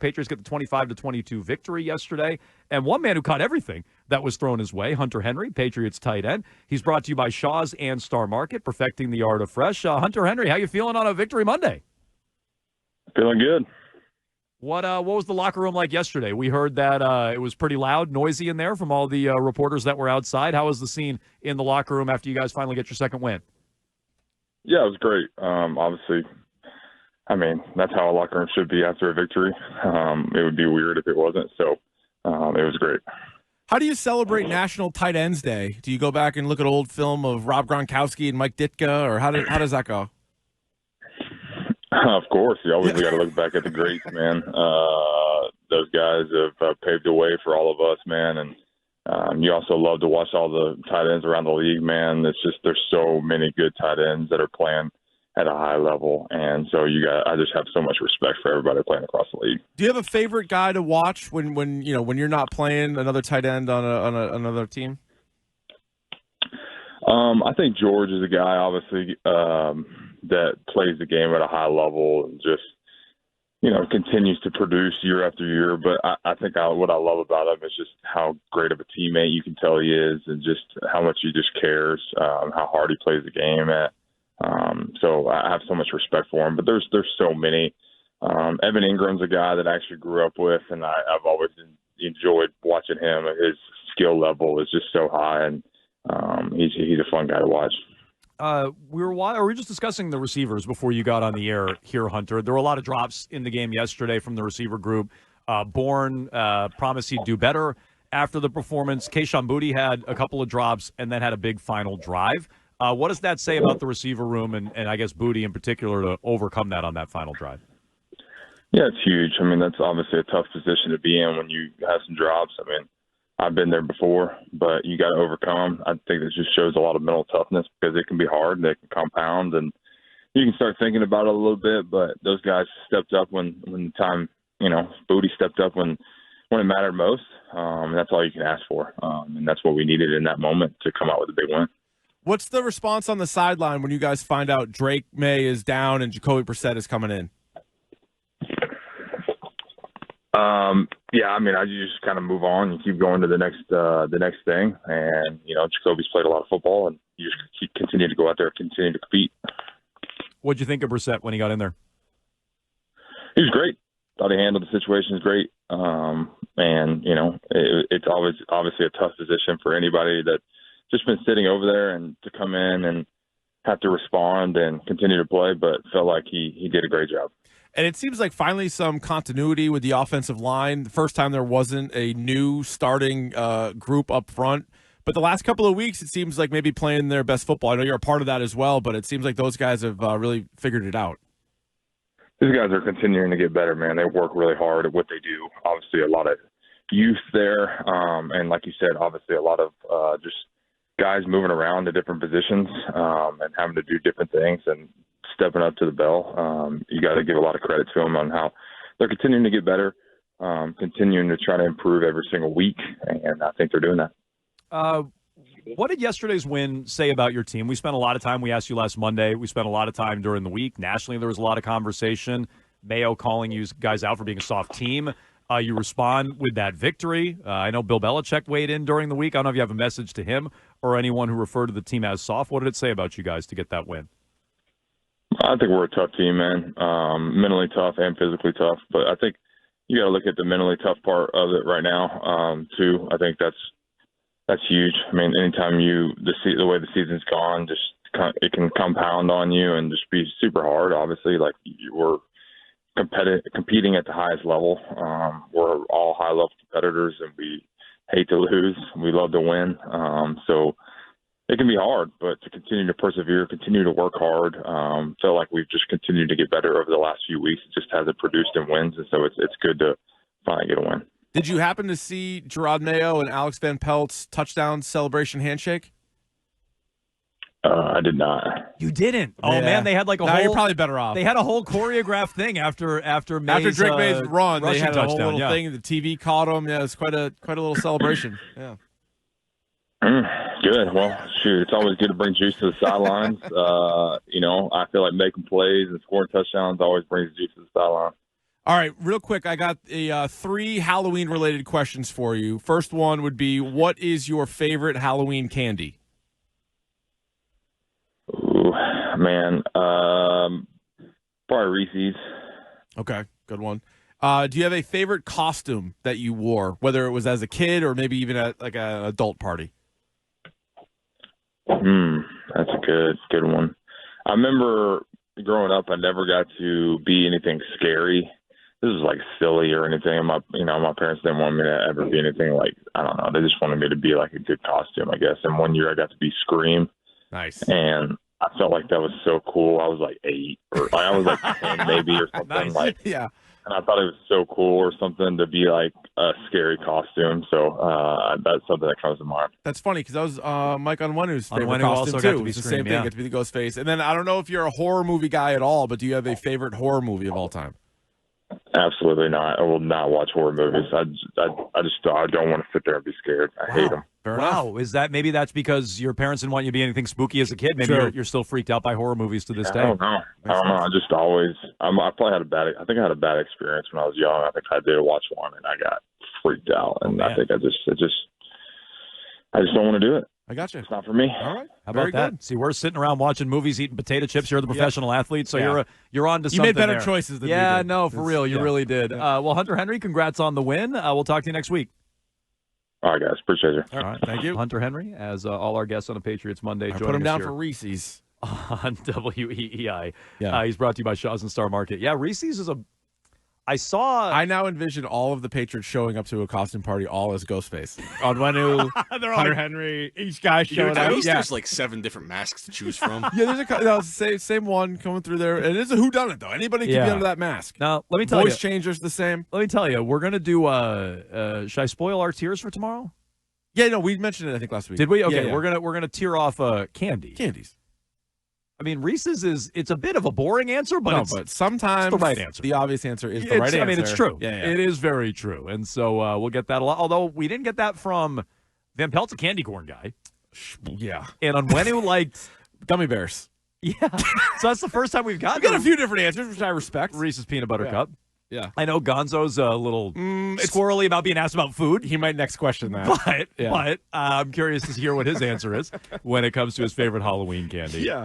Patriots get the 25-22 victory yesterday. And one man who caught everything that was thrown his way, Hunter Henry, Patriots tight end. He's brought to you by Shaw's and Star Market, perfecting the art of fresh. Hunter Henry, how you feeling on a Victory Monday? Feeling good. What was the locker room like yesterday? We heard that it was pretty loud, noisy in there from all the reporters that were outside. How was the scene in the locker room after you guys finally get your second win? Yeah, it was great. Obviously, I mean, that's how a locker room should be after a victory. It would be weird if it wasn't. So it was great. How do you celebrate National Tight Ends Day? Do you go back and look at old film of Rob Gronkowski and Mike Ditka, or how does that go? Of course, you always got to look back at the greats, man. Those guys have paved the way for all of us, man. And you also love to watch all the tight ends around the league, man. It's just there's so many good tight ends that are playing at a high level, and so I just have so much respect for everybody playing across the league. Do you have a favorite guy to watch when you're not playing another tight end on another team? I think George is a guy, obviously, that plays the game at a high level and just, continues to produce year after year. But I think what I love about him is just how great of a teammate you can tell he is, and just how much he just cares, how hard he plays the game at. So I have so much respect for him. But there's so many. Evan Ingram's a guy that I actually grew up with, and I've always enjoyed watching him. His skill level is just so high, and he's a fun guy to watch. We were just discussing the receivers before you got on the air here, Hunter. There were a lot of drops in the game yesterday from the receiver group. Bourne promised he'd do better after the performance. Kayshon Boutte had a couple of drops and then had a big final drive. What does that say about the receiver room and I guess Boutte in particular to overcome that on that final drive? Yeah, it's huge. I mean, that's obviously a tough position to be in when you have some drops. I mean, I've been there before, but you got to overcome. I think this just shows a lot of mental toughness because it can be hard. They can compound, and you can start thinking about it a little bit. But those guys stepped up when the time, Boutte stepped up when it mattered most. And that's all you can ask for, and that's what we needed in that moment to come out with a big win. What's the response on the sideline when you guys find out Drake May is down and Jacoby Brissett is coming in? Yeah, I mean, you just kind of move on and keep going to the next thing. And, Jacoby's played a lot of football, and you just continue to go out there and continue to compete. What'd you think of Brissett when he got in there? He was great. Thought he handled the situation great. It's always obviously a tough position for anybody that's just been sitting over there and to come in and have to respond and continue to play, but felt like he did a great job. And it seems like finally some continuity with the offensive line. The first time there wasn't a new starting group up front. But the last couple of weeks, it seems like maybe playing their best football. I know you're a part of that as well, but it seems like those guys have really figured it out. These guys are continuing to get better, man. They work really hard at what they do. Obviously, a lot of youth there. And like you said, obviously a lot of just guys moving around to different positions and having to do different things and stepping up to the bell. You got to give a lot of credit to them on how they're continuing to get better, continuing to try to improve every single week, and I think they're doing that. What did yesterday's win say about your team? We spent a lot of time. We asked you last Monday. We spent a lot of time during the week. Nationally, there was a lot of conversation. Mayo calling you guys out for being a soft team. You respond with that victory. I know Bill Belichick weighed in during the week. I don't know if you have a message to him or anyone who referred to the team as soft. What did it say about you guys to get that win? I think we're a tough team, man. Mentally tough and physically tough. But I think you got to look at the mentally tough part of it right now, too. I think that's huge. I mean, anytime the way the season's gone, it can compound on you and just be super hard. Obviously, like we're competing at the highest level. We're all high-level competitors, and we hate to lose. We love to win. So it can be hard, but to continue to persevere, continue to work hard. Feel like we've just continued to get better over the last few weeks. It just hasn't produced in wins, and so it's good to finally get a win. Did you happen to see Gerard Mayo and Alex Van Pelt's touchdown celebration handshake? I did not. You didn't? Oh, man, they had like a whole... You're probably better off. They had a whole choreographed thing after May's, Drake May's run. They had a touchdown, whole little thing. The TV caught him. Yeah, it was quite a little celebration. Yeah. Good. Well, shoot, it's always good to bring juice to the sidelines. I feel like making plays and scoring touchdowns always brings juice to the sideline. All right, real quick, I got 3 Halloween-related questions for you. First one would be, what is your favorite Halloween candy? Ooh, man. Probably Reese's. Okay, good one. Do you have a favorite costume that you wore, whether it was as a kid or maybe even at like an adult party? That's a good one. I remember growing up, I never got to be anything scary. This is like silly or anything. My parents didn't want me to ever be anything like, I don't know. They just wanted me to be like a good costume, I guess. And one year I got to be Scream. Nice. And I felt like that was so cool. I was like 8 or I was like 10 maybe or something. Nice. Yeah. And I thought it was so cool or something to be like a scary costume. So that's something that comes to mind. That's funny because that was Mike Onwenu's favorite Onwenu costume also too. got to be It's the Scream, same thing, yeah. got to be the ghost face. And then I don't know if you're a horror movie guy at all, but do you have a favorite horror movie of all time? Absolutely not. I will not watch horror movies. I don't want to sit there and be scared. I hate them. Wow, maybe that's because your parents didn't want you to be anything spooky as a kid. Maybe you're still freaked out by horror movies to this day. I don't know. I just always. I probably had I think I had a bad experience when I was young. I think I did watch one and I got freaked out, and I think I just don't want to do it. I got you. It's not for me. All right. How about that? Good. See, we're sitting around watching movies, eating potato chips. You're the professional athlete, so you're on to something. You made better there. choices than yeah, we did. no, for real, you really did. Yeah. Well, Hunter Henry, congrats on the win. We'll talk to you next week. All right, guys. Appreciate you. All right, thank you. Hunter Henry, as all our guests on the Patriots Monday. I put him down for Reese's on WEEI. Yeah. He's brought to you by Shaw's and Star Market. Yeah, Reese's is I now envision all of the Patriots showing up to a costume party all as Ghostface. Onwenu, Hunter Henry, each guy showing At up. least there's like 7 different masks to choose from. Yeah, there's same one coming through there. And it is a whodunit, though. Anybody can be under that mask. Now, let me tell you. Voice changer's the same. Let me tell you, we're going to do, should I spoil our tiers for tomorrow? Yeah, no, we mentioned it, I think, last week. Did we? Okay, yeah. we're gonna tier off candies. I mean, Reese's it's a bit of a boring answer, but but sometimes it's the right answer. The obvious answer is the right answer. I mean, it's true. Yeah. It is very true. And so we'll get that a lot. Although we didn't get that from Van Pelt's a candy corn guy. Yeah. And Onwenu liked gummy bears. Yeah. So that's the first time we've got a few different answers, which I respect. Reese's Peanut Butter Cup. Yeah. I know Gonzo's a little squirrely about being asked about food. He might next question that. But I'm curious to hear what his answer is when it comes to his favorite Halloween candy. Yeah.